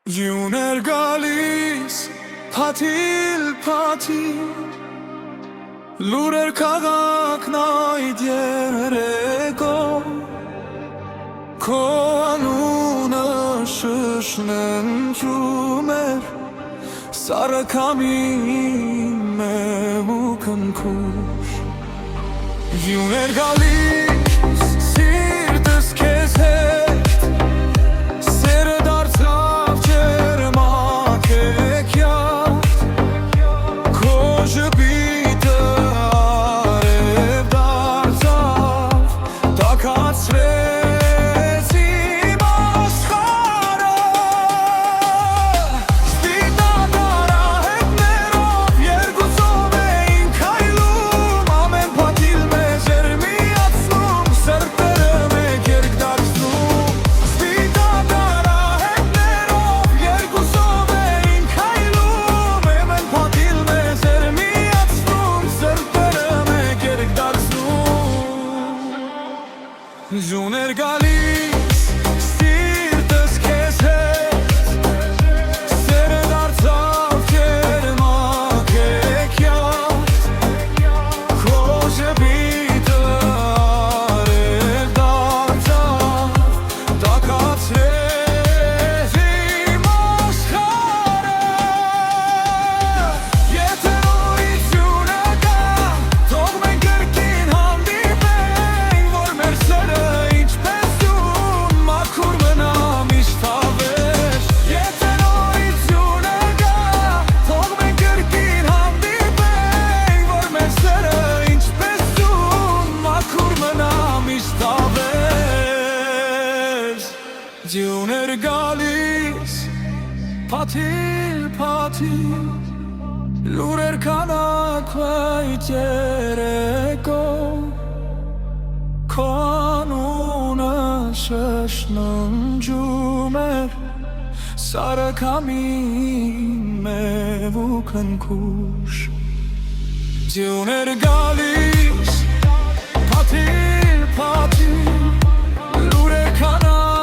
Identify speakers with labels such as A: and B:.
A: Յուներ գալիս փաթիլ լուրեր քաղաքն այդ երեկո քո անունը շշնջում էր սառը քամին ու քնքուշ Յուներ գալիս սիրտս քեզ հետ սերը դարձավ ջերմակեքյատ քո ժպիտը արև դարձավ տաքացրեց իմ աշխարհը Սպիտակ արահետներով երկուսով էինք քայլում ամեն փաթիլ մեզ էր միացնում սրտերը մեկ երկ դարձնում Սպիտակ արահետներով երկուսով էինք քայլում ամեն փաթիլ մեզ էր միացնում սրտերը մեկ երկ դարձնում Յուներ գալիս սիրտս քեզ հետ սերը դարձավ ջերմակեքյատ քո ժպիտը արև դարձավ տաքացրեց իմ աշխարհը Եթե նորությունը կա թող մենք կրկին հանդիպենք որ մեր սերը ինչպես դուն մաքուր մնա միշտ հավերժ Եթե նորությունը կա թող մենք կրկին հանդիպենք որ մեր սերը ինչպես դուն մաքուր մնա միշտ հավերժ Յուներ գալիս փաթիլ լուրեր քանակ այդ երեկո քո անունը շշնջում էր սառը քամին ու քնքուշ Յուներ գալիս փաթիլ լուրեր քանակ